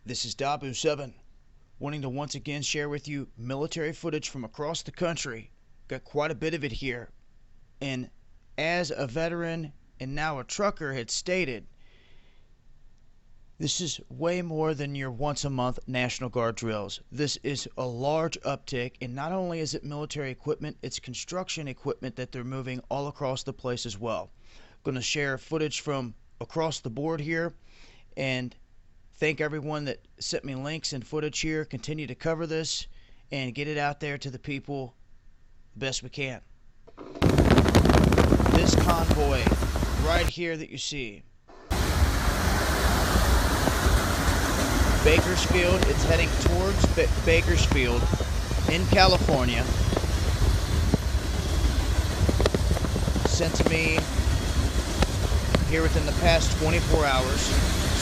This is Dabu7, wanting to once again share with you military footage from across the country. Got quite a bit of it here. And as a veteran and now a trucker had stated, this is way more than your once-a-month National Guard drills. This is a large uptick, and not only is it military equipment, it's construction equipment that they're moving all across the place as well. Going to share footage from across the board here, and thank everyone that sent me links and footage here. Continue to cover this and get it out there to the people the best we can. This convoy right here that you see, Bakersfield, it's heading towards Bakersfield in California. Sent to me here within the past 24 hours.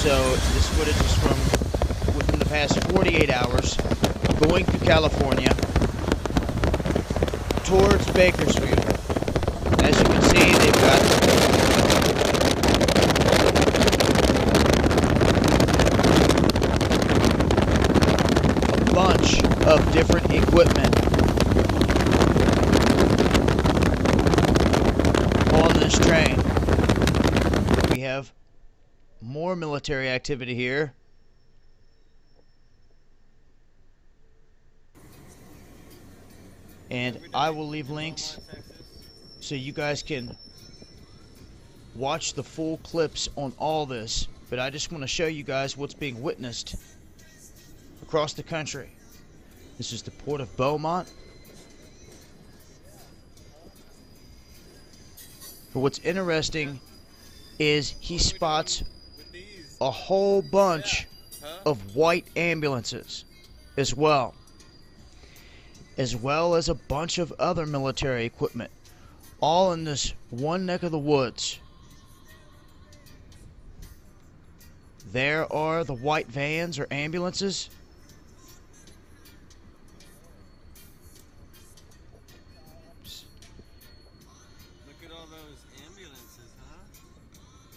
So this footage is from within the past 48 hours, going through California towards Bakersfield. As you can see, they've got a bunch of different equipment on this train. We have more military activity here. And I will leave links so you guys can watch the full clips on all this. But I just want to show you guys what's being witnessed across the country. This is the port of Beaumont. But what's interesting is he spots a whole bunch of white ambulances as well as a bunch of other military equipment, all in this one neck of the woods. There are the white vans or ambulances. Look at all those ambulances, huh?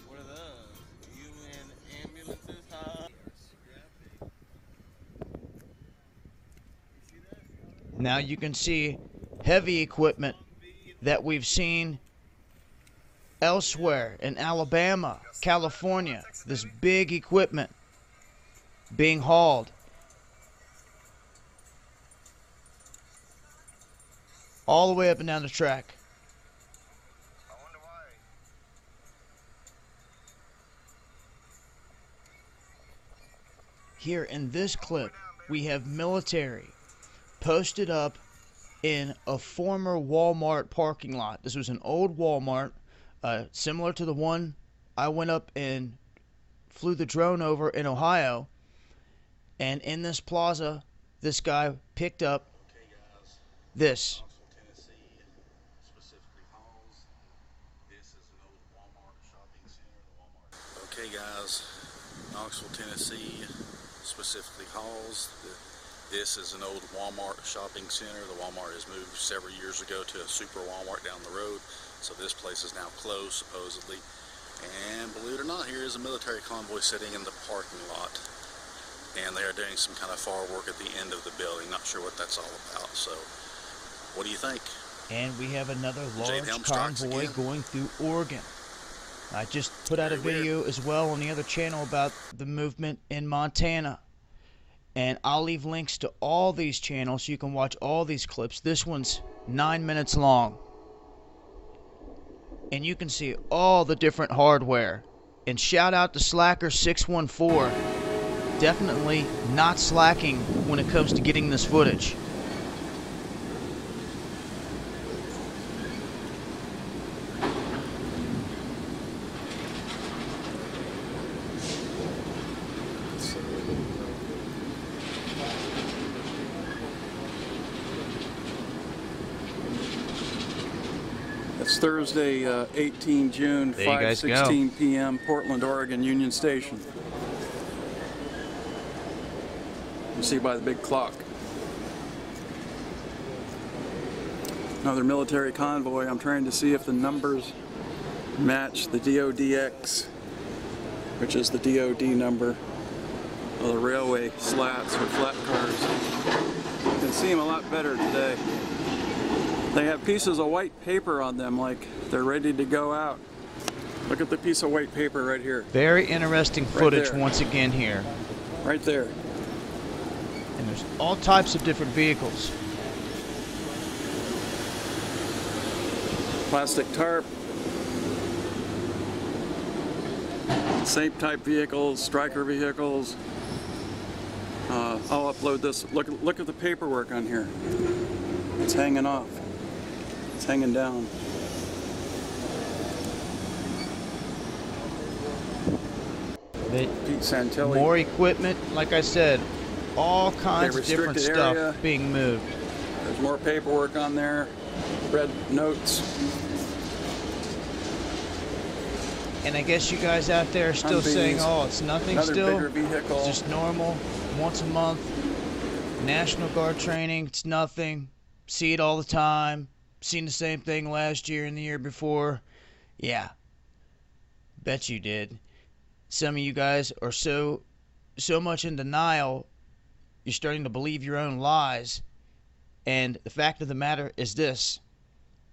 What are those? UN ambulances, huh? Now you can see heavy equipment that we've seen elsewhere in Alabama, California. This big equipment being hauled all the way up and down the track. Here in this clip, we have military posted up in a former Walmart parking lot. This was an old Walmart, similar to the one I went up and flew the drone over in Ohio. And in this plaza, this guy picked up this. Okay guys, Knoxville, Tennessee, specifically Halls. This is an old Walmart shopping center. The Walmart has moved several years ago to a super Walmart down the road, so this place is now closed supposedly. And believe it or not, here is a military convoy sitting in the parking lot, and they are doing some kind of fire work at the end of the building. Not sure what that's all about. So what do you think? And we have another large convoy going through Oregon. I just put out a video as well on the other channel about the movement in Montana. And I'll leave links to all these channels so you can watch all these clips. This one's 9 minutes long. And you can see all the different hardware. And shout out to Slacker614. Definitely not slacking when it comes to getting this footage. It's Thursday, 18 June, 5:16 p.m., Portland, Oregon, Union Station. You see by the big clock. Another military convoy. I'm trying to see if the numbers match the DODX, which is the DOD number. of the railway slats or flat cars. You can see them a lot better today. They have pieces of white paper on them like they're ready to go out. Look at the piece of white paper right here. Very interesting footage there. once again here. Right there. And there's all types of different vehicles. Plastic tarp. Same type vehicles, striker vehicles. I'll upload this. Look at the paperwork on here. It's hanging off. It's hanging down. Pete Santilli. More equipment, like I said, all kinds of different stuff area. Being moved. There's more paperwork on there. Red notes. And I guess you guys out there are still saying, oh, it's nothing still. Bigger vehicle. It's just normal, once a month. National Guard training, it's nothing. See it all the time. Seen the same thing last year and the year before. Yeah. Bet you did. Some of you guys are so much in denial, you're starting to believe your own lies. And the fact of the matter is this.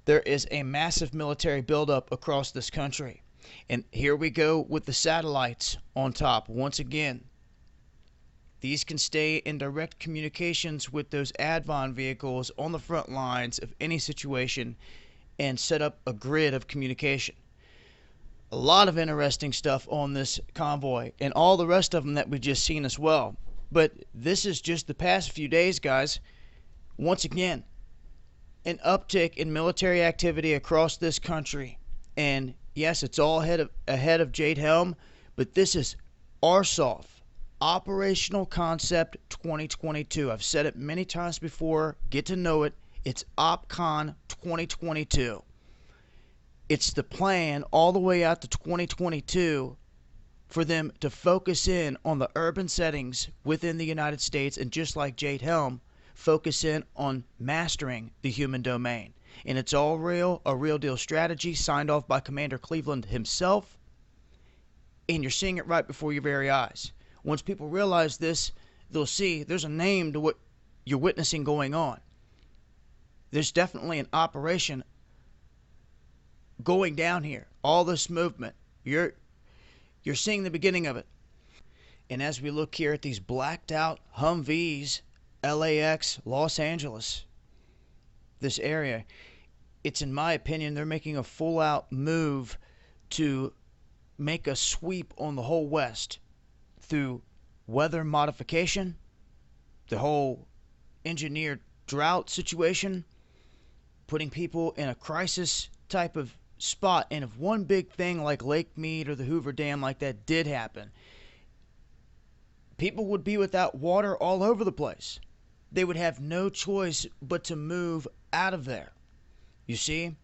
There is a massive military buildup across this country. And here we go with the satellites on top once again. These can stay in direct communications with those Advon vehicles on the front lines of any situation and set up a grid of communication. A lot of interesting stuff on this convoy and all the rest of them that we've just seen as well. But this is just the past few days, guys. Once again, an uptick in military activity across this country. And yes, it's all ahead of Jade Helm, but this is RSOF, Operational Concept 2022. I've said it many times before. Get to know it. It's OpCon 2022. It's the plan all the way out to 2022 for them to focus in on the urban settings within the United States and, just like Jade Helm, focus in on mastering the human domain. And it's all real, a real deal strategy signed off by Commander Cleveland himself. And you're seeing it right before your very eyes. Once people realize this, they'll see there's a name to what you're witnessing going on. There's definitely an operation going down here. All this movement. You're seeing the beginning of it. And as we look here at these blacked out Humvees, LAX, Los Angeles, this area, it's, in my opinion, they're making a full out move to make a sweep on the whole West through weather modification, the whole engineered drought situation, putting people in a crisis type of spot. And if one big thing like Lake Mead or the Hoover Dam like that did happen, people would be without water all over the place. They would have no choice but to move out of there. You see?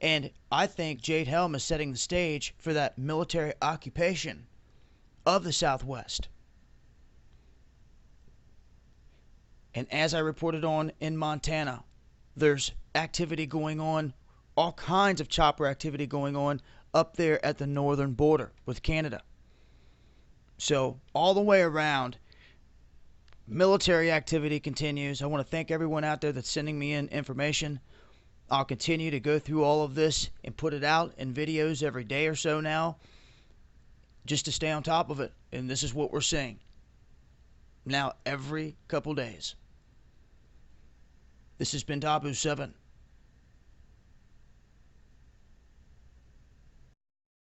And I think Jade Helm is setting the stage for that military occupation of the Southwest. And as I reported on in Montana, there's activity going on, all kinds of chopper activity going on up there at the northern border with Canada. So all the way around, military activity continues. I want to thank everyone out there that's sending me in information. I'll continue to go through all of this and put it out in videos every day or so now, just to stay on top of it. And this is what we're seeing now every couple days. This has been Dabu 7.